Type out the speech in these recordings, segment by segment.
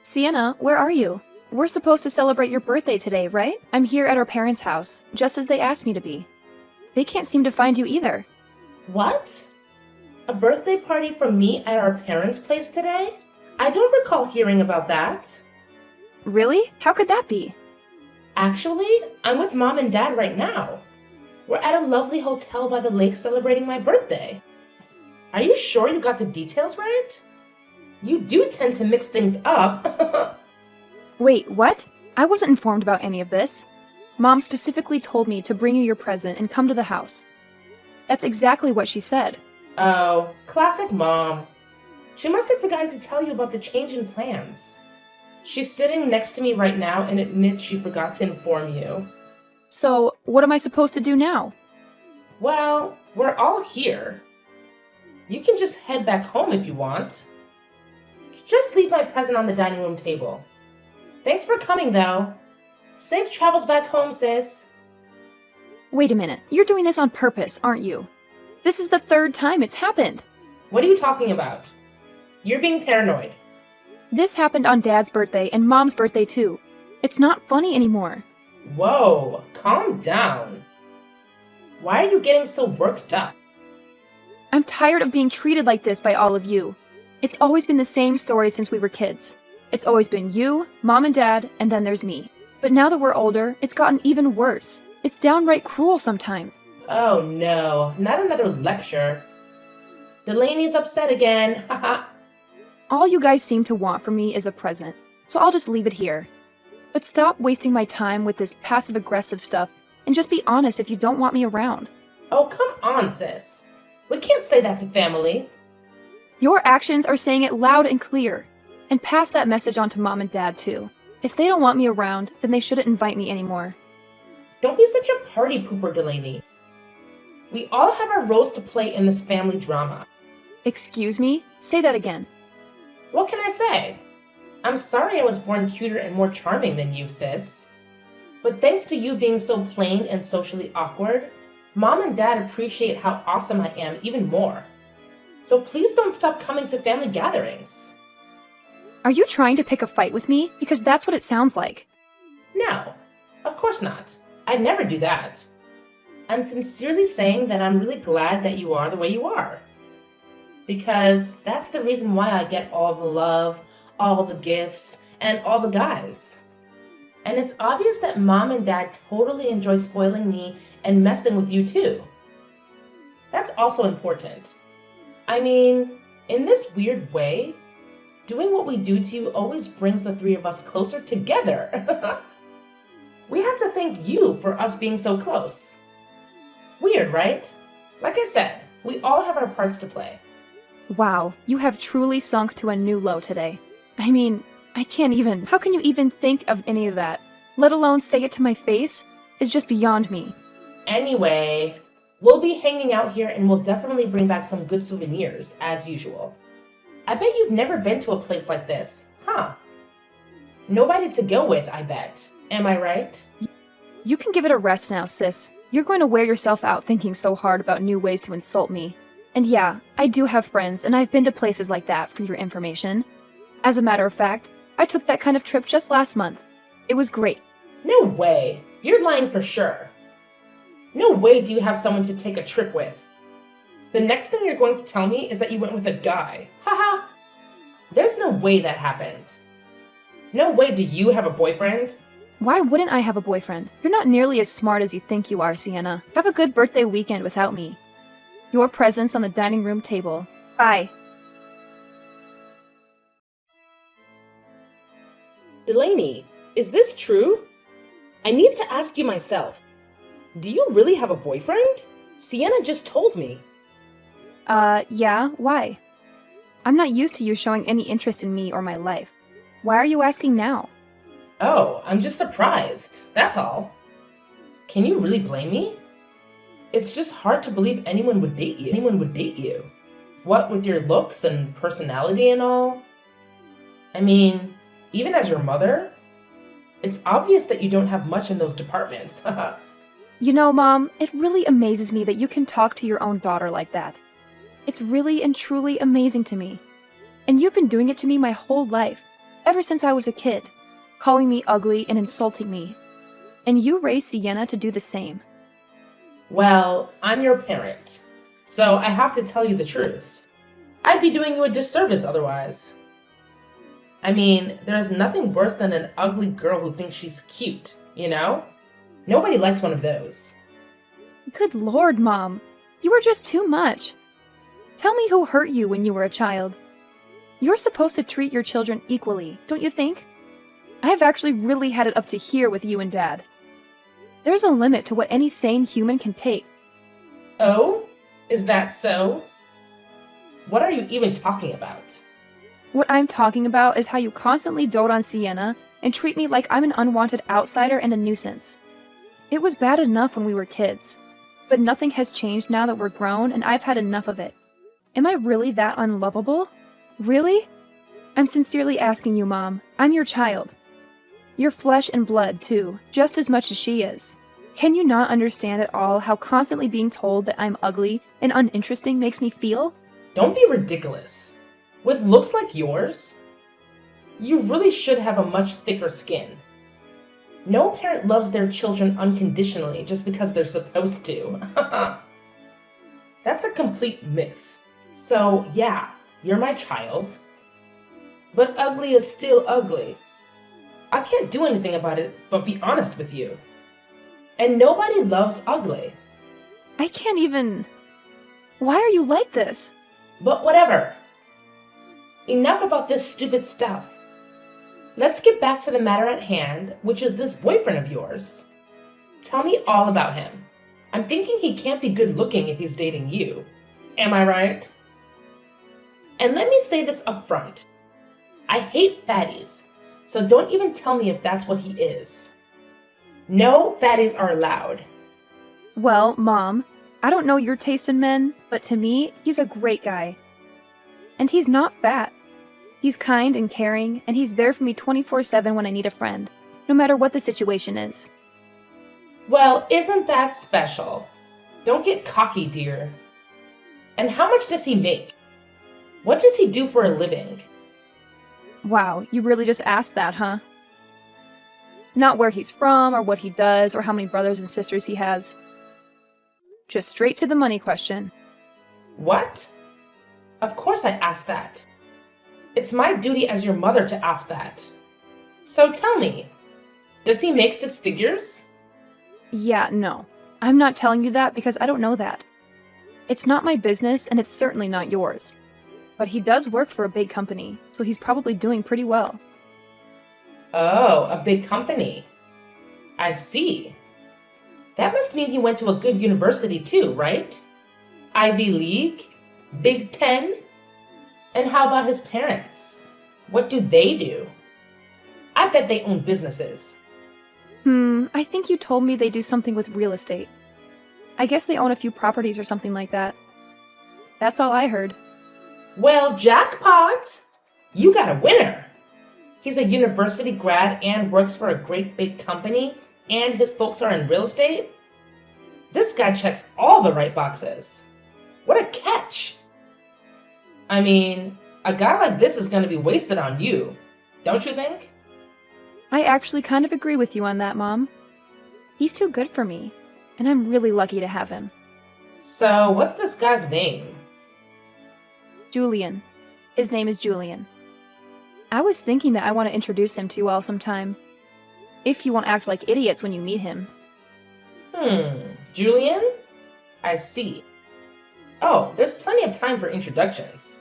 Sienna, where are you? We're supposed to celebrate your birthday today, right? I'm here at our parents' house, just as they asked me to be. They can't seem to find you either. What? A birthday party for me at our parents' place today? I don't recall hearing about that. Really? How could that be? Actually, I'm with Mom and Dad right now. We're at a lovely hotel by the lake celebrating my birthday. Are you sure you got the details right? You do tend to mix things up. Wait, what? I wasn't informed about any of this. Mom specifically told me to bring you your present and come to the house. That's exactly what she said. Oh, classic Mom. She must have forgotten to tell you about the change in plans. She's sitting next to me right now and admits she forgot to inform you. So, what am I supposed to do now? Well, we're all here. You can just head back home if you want. Just leave my present on the dining room table. Thanks for coming, though. Safe travels back home, sis. Wait a minute, you're doing this on purpose, aren't you? This is the third time it's happened. What are you talking about? You're being paranoid. This happened on Dad's birthday and Mom's birthday too. It's not funny anymore. Whoa, calm down. Why are you getting so worked up? I'm tired of being treated like this by all of you. It's always been the same story since we were kids. It's always been you, Mom and Dad, and then there's me. But now that we're older, it's gotten even worse. It's downright cruel sometimes. Oh no, not another lecture. Delaney's upset again, haha. All you guys seem to want from me is a present, so I'll just leave it here. But stop wasting my time with this passive-aggressive stuff, and just be honest if you don't want me around. Oh, come on, sis. We can't say that to family. Your actions are saying it loud and clear. And pass that message on to Mom and Dad, too. If they don't want me around, then they shouldn't invite me anymore. Don't be such a party pooper, Delaney. We all have our roles to play in this family drama. Excuse me? Say that again. What can I say? I'm sorry I was born cuter and more charming than you, sis. But thanks to you being so plain and socially awkward, Mom and Dad appreciate how awesome I am even more. So please don't stop coming to family gatherings. Are you trying to pick a fight with me? Because that's what it sounds like. No, of course not. I'd never do that. I'm sincerely saying that I'm really glad that you are the way you are. Because that's the reason why I get all the love, all the gifts, and all the guys. And it's obvious that Mom and Dad totally enjoy spoiling me and messing with you too. That's also important. I mean, in this weird way, doing what we do to you always brings the three of us closer together. We have to thank you for us being so close. Weird, right? Like I said, we all have our parts to play. Wow, you have truly sunk to a new low today. I mean, I can't even. How can you even think of any of that? Let alone say it to my face? Is just beyond me. Anyway, we'll be hanging out here and we'll definitely bring back some good souvenirs, as usual. I bet you've never been to a place like this, huh? Nobody to go with, I bet. Am I right? You can give it a rest now, sis. You're going to wear yourself out thinking so hard about new ways to insult me. And yeah, I do have friends, and I've been to places like that, for your information. As a matter of fact, I took that kind of trip just last month. It was great. No way. You're lying for sure. No way do you have someone to take a trip with. The next thing you're going to tell me is that you went with a guy. Haha. There's no way that happened. No way do you have a boyfriend? Why wouldn't I have a boyfriend? You're not nearly as smart as you think you are, Sienna. Have a good birthday weekend without me. Your presents on the dining room table. Bye. Delaney, is this true? I need to ask you myself. Do you really have a boyfriend? Sienna just told me. Yeah, why? I'm not used to you showing any interest in me or my life. Why are you asking now? Oh, I'm just surprised. That's all. Can you really blame me? It's just hard to believe anyone would date you. What with your looks and personality and all? I mean, even as your mother, it's obvious that you don't have much in those departments. You know, Mom, it really amazes me that you can talk to your own daughter like that. It's really and truly amazing to me. And you've been doing it to me my whole life. ever since I was a kid, calling me ugly and insulting me. And you raised Sienna to do the same. Well, I'm your parent, so I have to tell you the truth. I'd be doing you a disservice otherwise. I mean, there's nothing worse than an ugly girl who thinks she's cute, you know? Nobody likes one of those. Good Lord, Mom. You were just too much. Tell me who hurt you when you were a child. You're supposed to treat your children equally, don't you think? I've actually really had it up to here with you and Dad. There's a limit to what any sane human can take. Oh? Is that so? What are you even talking about? What I'm talking about is how you constantly dote on Sienna and treat me like I'm an unwanted outsider and a nuisance. It was bad enough when we were kids, but nothing has changed now that we're grown and I've had enough of it. Am I really that unlovable? Really? I'm sincerely asking you, Mom. I'm your child. You're flesh and blood, too, just as much as she is. Can you not understand at all how constantly being told that I'm ugly and uninteresting makes me feel? Don't be ridiculous. With looks like yours, you really should have a much thicker skin. No parent loves their children unconditionally just because they're supposed to. That's a complete myth. So, yeah, you're my child. But ugly is still ugly. I can't do anything about it but be honest with you. And nobody loves ugly. I can't even... Why are you like this? But whatever. Enough about this stupid stuff. Let's get back to the matter at hand, which is this boyfriend of yours. Tell me all about him. I'm thinking he can't be good looking if he's dating you. Am I right? And let me say this up front. I hate fatties, so don't even tell me if that's what he is. No fatties are allowed. Well, Mom, I don't know your taste in men, but to me, he's a great guy. And he's not fat. He's kind and caring, and he's there for me 24/7 when I need a friend, no matter what the situation is. Well, isn't that special? Don't get cocky, dear. And how much does he make? What does he do for a living? Wow, you really just asked that, huh? Not where he's from, or what he does, or how many brothers and sisters he has. Just straight to the money question. What? Of course I asked that. It's my duty as your mother to ask that. So tell me, does he make 6 figures? Yeah, no. I'm not telling you that because I don't know that. It's not my business, and it's certainly not yours. But he does work for a big company, so he's probably doing pretty well. Oh, a big company. I see. That must mean he went to a good university too, right? Ivy League? Big Ten? And how about his parents? What do they do? I bet they own businesses. I think you told me they do something with real estate. I guess they own a few properties or something like that. That's all I heard. Well, jackpot! You got a winner! He's a university grad and works for a great big company, and his folks are in real estate? This guy checks all the right boxes. What a catch! I mean, a guy like this is going to be wasted on you, don't you think? I actually kind of agree with you on that, Mom. He's too good for me, and I'm really lucky to have him. So, what's this guy's name? Julian. His name is Julian. I was thinking that I want to introduce him to you all sometime. If you won't act like idiots when you meet him. Julian? I see. Oh, there's plenty of time for introductions.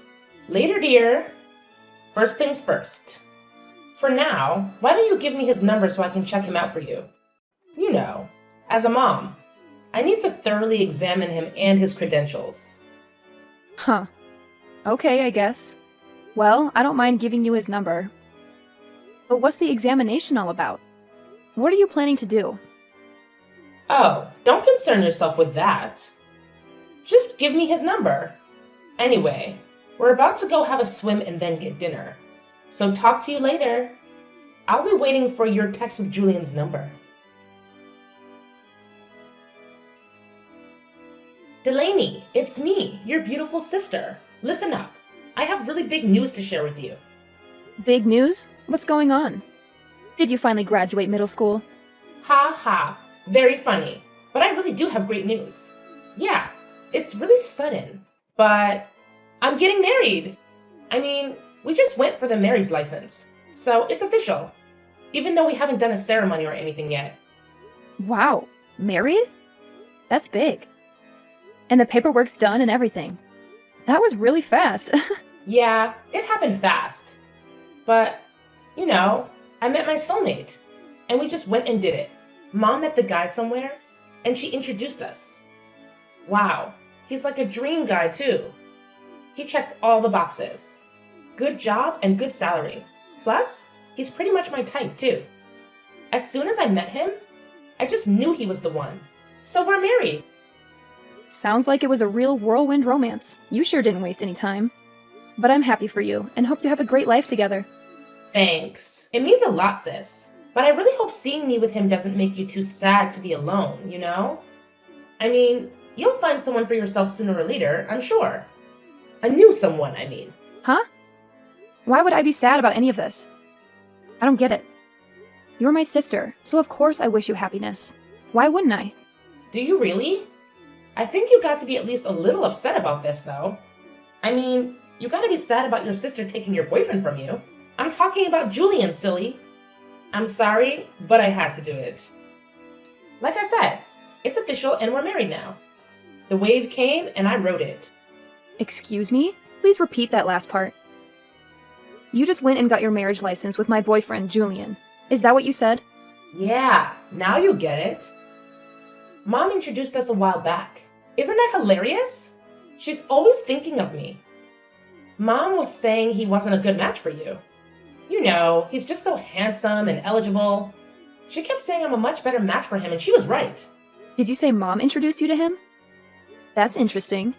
Later, dear. First things first. For now, why don't you give me his number so I can check him out for you? You know, as a mom, I need to thoroughly examine him and his credentials. Huh. Okay, I guess. Well, I don't mind giving you his number. But what's the examination all about? What are you planning to do? Oh, don't concern yourself with that. Just give me his number. Anyway, we're about to go have a swim and then get dinner. So talk to you later. I'll be waiting for your text with Julian's number. Delaney, it's me, your beautiful sister. Listen up. I have really big news to share with you. Big news? What's going on? Did you finally graduate middle school? Ha ha. Very funny. But I really do have great news. Yeah, it's really sudden, but I'm getting married. I mean, we just went for the marriage license, so it's official, even though we haven't done a ceremony or anything yet. Wow, married? That's big. And the paperwork's done and everything. That was really fast. Yeah, it happened fast. But, I met my soulmate, and we just went and did it. Mom met the guy somewhere, and she introduced us. Wow, he's like a dream guy too. He checks all the boxes. Good job and good salary. Plus, he's pretty much my type too. As soon as I met him, I just knew he was the one. So we're married. Sounds like it was a real whirlwind romance. You sure didn't waste any time. But I'm happy for you, and hope you have a great life together. Thanks. It means a lot, sis. But I really hope seeing me with him doesn't make you too sad to be alone, you know? I mean, you'll find someone for yourself sooner or later, I'm sure. A new someone, I mean. Huh? Why would I be sad about any of this? I don't get it. You're my sister, so of course I wish you happiness. Why wouldn't I? Do you really? I think you got to be at least a little upset about this, though. I mean, you gotta be sad about your sister taking your boyfriend from you. I'm talking about Julian, silly. I'm sorry, but I had to do it. Like I said, it's official and we're married now. The wave came and I rode it. Excuse me? Please repeat that last part. You just went and got your marriage license with my boyfriend, Julian. Is that what you said? Yeah, now you get it. Mom introduced us a while back. Isn't that hilarious? She's always thinking of me. Mom was saying he wasn't a good match for you. You know, he's just so handsome and eligible. She kept saying I'm a much better match for him, and she was right. Did you say Mom introduced you to him? That's interesting.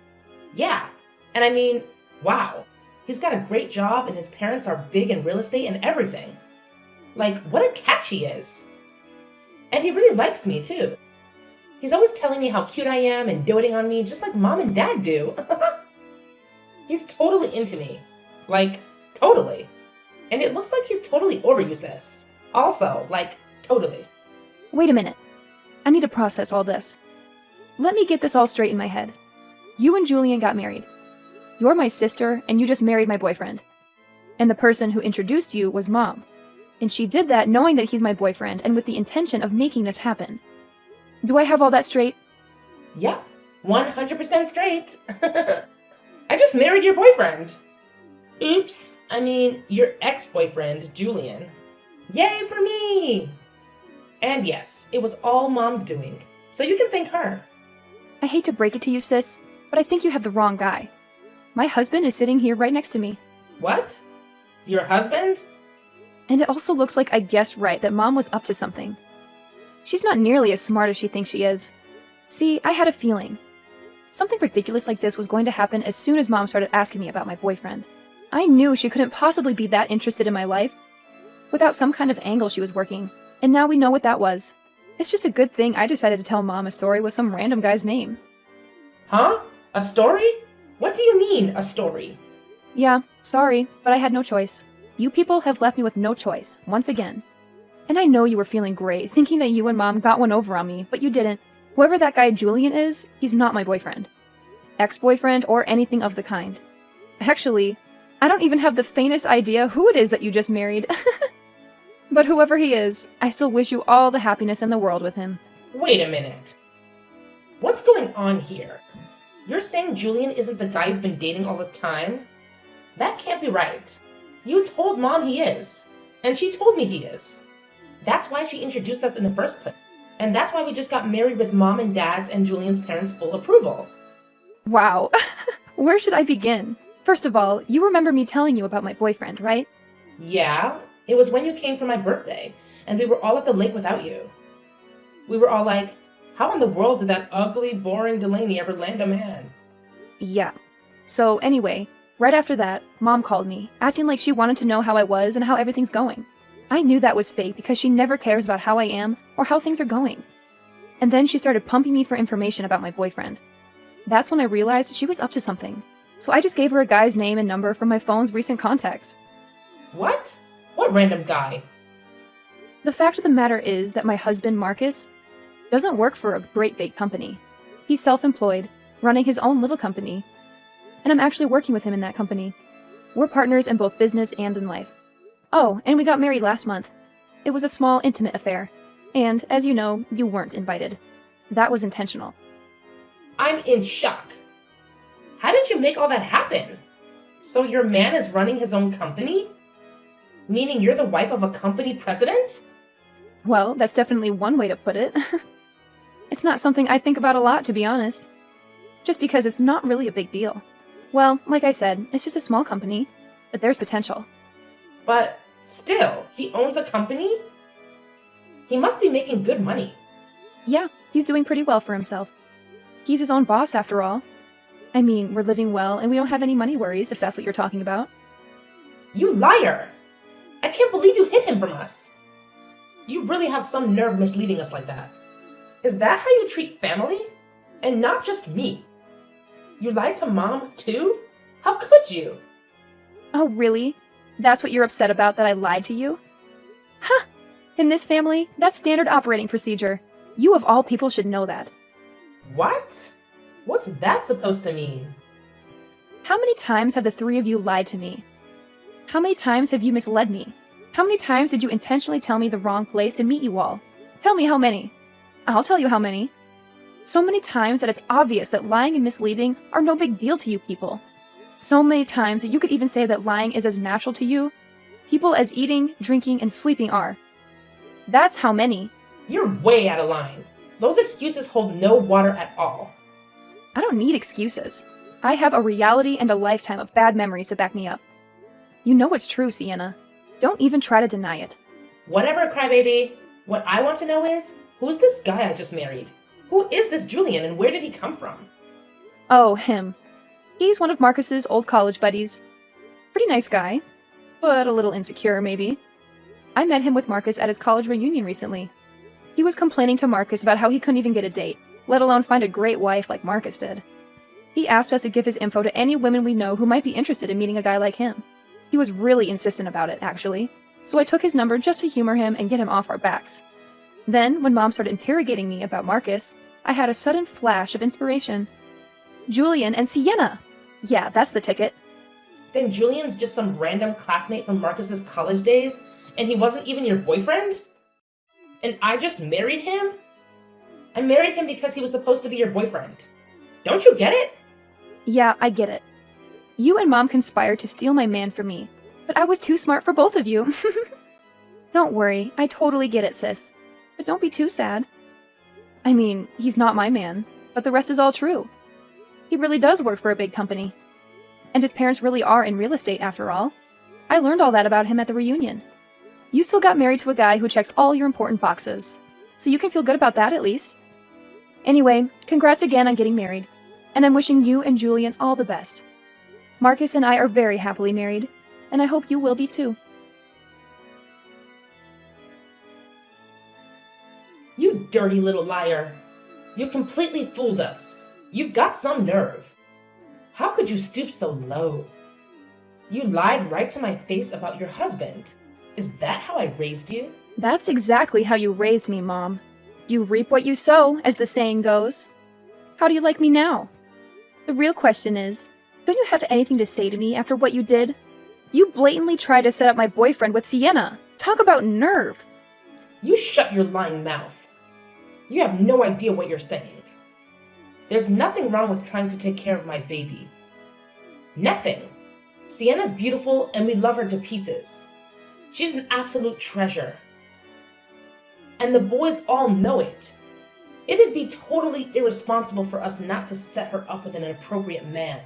Yeah, and I mean, wow. He's got a great job, and his parents are big in real estate and everything. Like, what a catch he is. And he really likes me, too. He's always telling me how cute I am and doting on me, just like Mom and Dad do. He's totally into me. Like, totally. And it looks like he's totally over you, sis. Also, like, totally. Wait a minute. I need to process all this. Let me get this all straight in my head. You and Julian got married. You're my sister, and you just married my boyfriend. And the person who introduced you was Mom. And she did that knowing that he's my boyfriend and with the intention of making this happen. Do I have all that straight? Yep, 100% straight. I just married your boyfriend. Oops, I mean, your ex-boyfriend, Julian. Yay for me! And yes, it was all Mom's doing, so you can thank her. I hate to break it to you, sis, but I think you have the wrong guy. My husband is sitting here right next to me. What? Your husband? And it also looks like I guessed right that Mom was up to something. She's not nearly as smart as she thinks she is. See, I had a feeling. Something ridiculous like this was going to happen as soon as Mom started asking me about my boyfriend. I knew she couldn't possibly be that interested in my life without some kind of angle she was working, and now we know what that was. It's just a good thing I decided to tell Mom a story with some random guy's name. Huh? A story? What do you mean, a story? Yeah, sorry, but I had no choice. You people have left me with no choice, once again. And I know you were feeling great, thinking that you and Mom got one over on me, but you didn't. Whoever that guy Julian is, he's not my boyfriend. Ex-boyfriend or anything of the kind. Actually, I don't even have the faintest idea who it is that you just married. But whoever he is, I still wish you all the happiness in the world with him. Wait a minute. What's going on here? You're saying Julian isn't the guy you've been dating all this time? That can't be right. You told Mom he is, and she told me he is. That's why she introduced us in the first place. And that's why we just got married with Mom and Dad's and Julian's parents' full approval. Wow. Where should I begin? First of all, you remember me telling you about my boyfriend, right? Yeah, it was when you came for my birthday, and we were all at the lake without you. We were all like, how in the world did that ugly, boring Delaney ever land a man? Yeah. So anyway, right after that, Mom called me, acting like she wanted to know how I was and how everything's going. I knew that was fake because she never cares about how I am or how things are going. And then she started pumping me for information about my boyfriend. That's when I realized she was up to something. So I just gave her a guy's name and number from my phone's recent contacts. What? What random guy? The fact of the matter is that my husband, Marcus, doesn't work for a great big company. He's self-employed, running his own little company, and I'm actually working with him in that company. We're partners in both business and in life. Oh, and we got married last month. It was a small, intimate affair. And, as you know, you weren't invited. That was intentional. I'm in shock. How did you make all that happen? So your man is running his own company? Meaning you're the wife of a company president? Well, that's definitely one way to put it. It's not something I think about a lot, to be honest. Just because it's not really a big deal. Well, like I said, it's just a small company, but there's potential. But still, he owns a company? He must be making good money. Yeah, he's doing pretty well for himself. He's his own boss, after all. I mean, we're living well, and we don't have any money worries, if that's what you're talking about. You liar! I can't believe you hid him from us. You really have some nerve misleading us like that. Is that how you treat family? And not just me. You lied to Mom, too? How could you? Oh, really? That's what you're upset about, that I lied to you? Huh! In this family, that's standard operating procedure. You of all people should know that. What? What's that supposed to mean? How many times have the three of you lied to me? How many times have you misled me? How many times did you intentionally tell me the wrong place to meet you all? Tell me how many. I'll tell you how many. So many times that it's obvious that lying and misleading are no big deal to you people. So many times that you could even say that lying is as natural to you, people as eating, drinking, and sleeping are. That's how many. You're way out of line. Those excuses hold no water at all. I don't need excuses. I have a reality and a lifetime of bad memories to back me up. You know it's true, Sienna. Don't even try to deny it. Whatever, crybaby. What I want to know is, who's this guy I just married? Who is this Julian and where did he come from? Oh, him. He's one of Marcus's old college buddies. Pretty nice guy, but a little insecure, maybe. I met him with Marcus at his college reunion recently. He was complaining to Marcus about how he couldn't even get a date, let alone find a great wife like Marcus did. He asked us to give his info to any women we know who might be interested in meeting a guy like him. He was really insistent about it, actually, so I took his number just to humor him and get him off our backs. Then, when Mom started interrogating me about Marcus, I had a sudden flash of inspiration. Julian and Sienna! Yeah, that's the ticket. Then Julian's just some random classmate from Marcus's college days, and he wasn't even your boyfriend? And I just married him? I married him because he was supposed to be your boyfriend. Don't you get it? Yeah, I get it. You and Mom conspired to steal my man from me, but I was too smart for both of you. Don't worry, I totally get it, sis. But don't be too sad. I mean, he's not my man, but the rest is all true. He really does work for a big company. And his parents really are in real estate, after all. I learned all that about him at the reunion. You still got married to a guy who checks all your important boxes, so you can feel good about that at least. Anyway, congrats again on getting married, and I'm wishing you and Julian all the best. Marcus and I are very happily married, and I hope you will be too. You dirty little liar. You completely fooled us. You've got some nerve. How could you stoop so low? You lied right to my face about your husband. Is that how I raised you? That's exactly how you raised me, Mom. You reap what you sow, as the saying goes. How do you like me now? The real question is, don't you have anything to say to me after what you did? You blatantly tried to set up my boyfriend with Sienna. Talk about nerve. You shut your lying mouth. You have no idea what you're saying. There's nothing wrong with trying to take care of my baby. Nothing. Sienna's beautiful and we love her to pieces. She's an absolute treasure. And the boys all know it. It'd be totally irresponsible for us not to set her up with an appropriate man.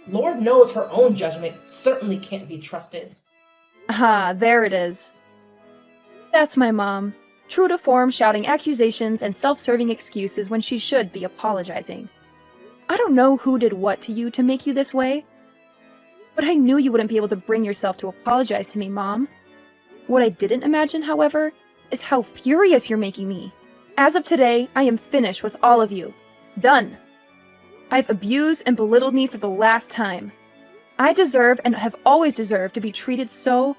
Lord knows her own judgment certainly can't be trusted. Ah, there it is. That's my mom. True to form, shouting accusations and self-serving excuses when she should be apologizing. I don't know who did what to you to make you this way, but I knew you wouldn't be able to bring yourself to apologize to me, Mom. What I didn't imagine, however, is how furious you're making me. As of today, I am finished with all of you. Done. I've abused and belittled me for the last time. I deserve and have always deserved to be treated so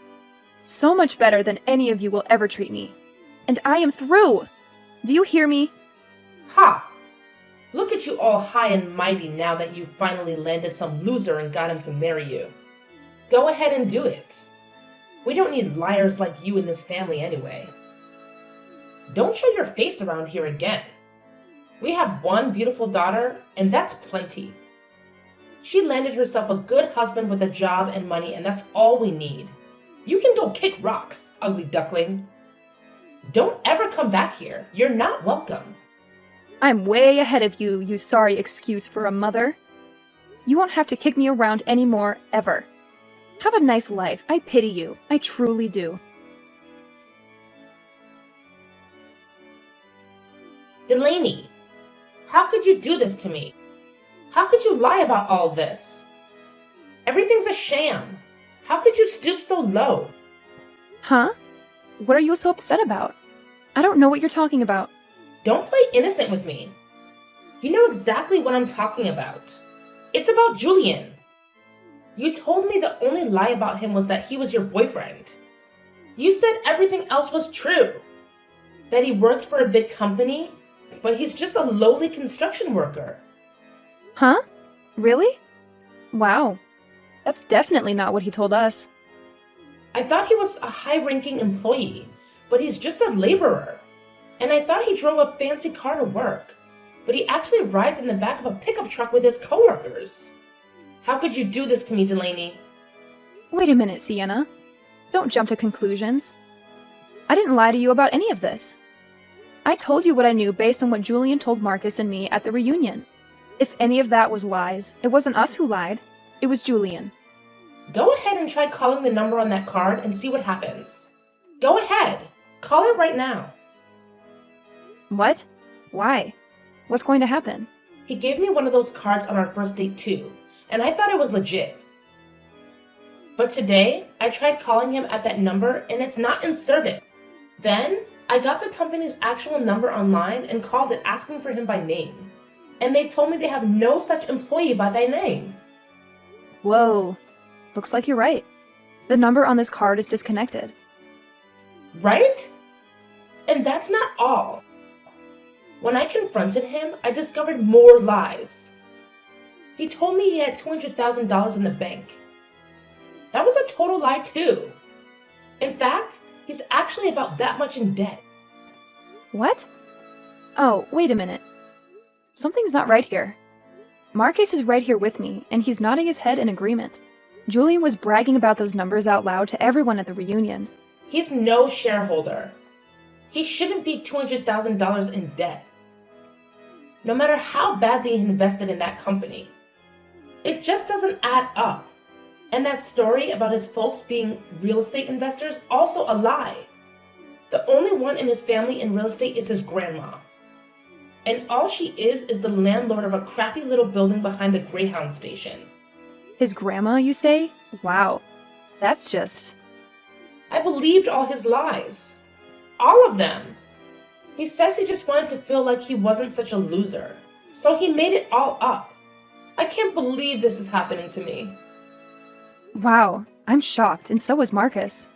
So much better than any of you will ever treat me. And I am through! Do you hear me? Ha! Look at you all high and mighty now that you've finally landed some loser and got him to marry you. Go ahead and do it. We don't need liars like you in this family anyway. Don't show your face around here again. We have one beautiful daughter, and that's plenty. She landed herself a good husband with a job and money, and that's all we need. You can go kick rocks, ugly duckling. Don't ever come back here. You're not welcome. I'm way ahead of you, you sorry excuse for a mother. You won't have to kick me around anymore, ever. Have a nice life. I pity you. I truly do. Delaney, how could you do this to me? How could you lie about all this? Everything's a sham. How could you stoop so low? Huh? What are you so upset about? I don't know what you're talking about. Don't play innocent with me. You know exactly what I'm talking about. It's about Julian. You told me the only lie about him was that he was your boyfriend. You said everything else was true. That he worked for a big company, but he's just a lowly construction worker. Huh? Really? Wow. That's definitely not what he told us. I thought he was a high-ranking employee, but he's just a laborer. And I thought he drove a fancy car to work, but he actually rides in the back of a pickup truck with his coworkers. How could you do this to me, Delaney? Wait a minute, Sienna. Don't jump to conclusions. I didn't lie to you about any of this. I told you what I knew based on what Julian told Marcus and me at the reunion. If any of that was lies, it wasn't us who lied. It was Julian. Go ahead and try calling the number on that card and see what happens. Go ahead. Call it right now. What? Why? What's going to happen? He gave me one of those cards on our first date too, and I thought it was legit. But today, I tried calling him at that number and it's not in service. Then, I got the company's actual number online and called it asking for him by name. And they told me they have no such employee by that name. Whoa. Looks like you're right. The number on this card is disconnected. Right? And that's not all. When I confronted him, I discovered more lies. He told me he had $200,000 in the bank. That was a total lie too. In fact, he's actually about that much in debt. What? Oh, wait a minute. Something's not right here. Marcus is right here with me, and he's nodding his head in agreement. Julian was bragging about those numbers out loud to everyone at the reunion. He's no shareholder. He shouldn't be $200,000 in debt. No matter how badly he invested in that company. It just doesn't add up. And that story about his folks being real estate investors, also a lie. The only one in his family in real estate is his grandma. And all she is the landlord of a crappy little building behind the Greyhound station. His grandma, you say? Wow. That's just... I believed all his lies. All of them. He says he just wanted to feel like he wasn't such a loser. So he made it all up. I can't believe this is happening to me. Wow. I'm shocked, and so was Marcus.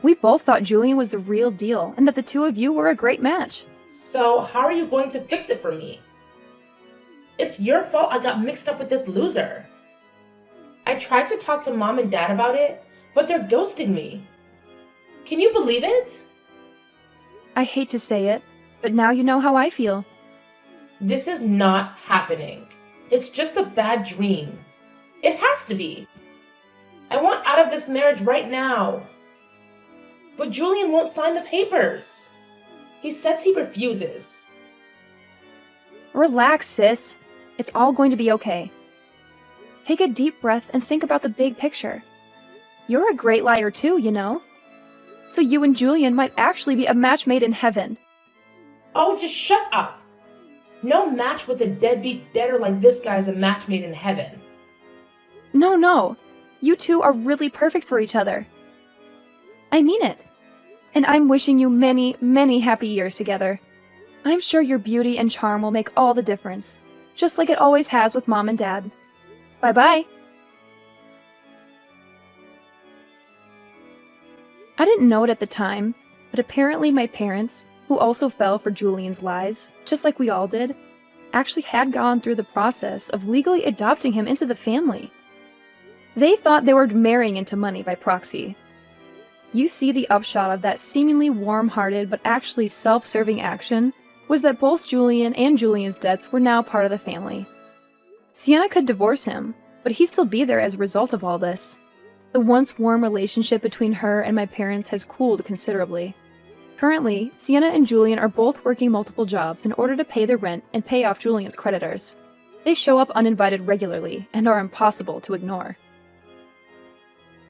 We both thought Julian was the real deal, and that the two of you were a great match. So how are you going to fix it for me? It's your fault I got mixed up with this loser. I tried to talk to Mom and Dad about it, but they're ghosting me. Can you believe it? I hate to say it, but now you know how I feel. This is not happening. It's just a bad dream. It has to be. I want out of this marriage right now. But Julian won't sign the papers. He says he refuses. Relax, sis. It's all going to be okay. Take a deep breath and think about the big picture. You're a great liar too, you know. So you and Julian might actually be a match made in heaven. Oh, just shut up. No match with a deadbeat debtor like this guy is a match made in heaven. No. You two are really perfect for each other. I mean it. And I'm wishing you many, many happy years together. I'm sure your beauty and charm will make all the difference, just like it always has with Mom and Dad. Bye-bye. I didn't know it at the time, but apparently my parents, who also fell for Julian's lies, just like we all did, actually had gone through the process of legally adopting him into the family. They thought they were marrying into money by proxy. You see, the upshot of that seemingly warm-hearted but actually self-serving action was that both Julian and Julian's debts were now part of the family. Sienna could divorce him, but he'd still be there as a result of all this. The once warm relationship between her and my parents has cooled considerably. Currently, Sienna and Julian are both working multiple jobs in order to pay the rent and pay off Julian's creditors. They show up uninvited regularly and are impossible to ignore.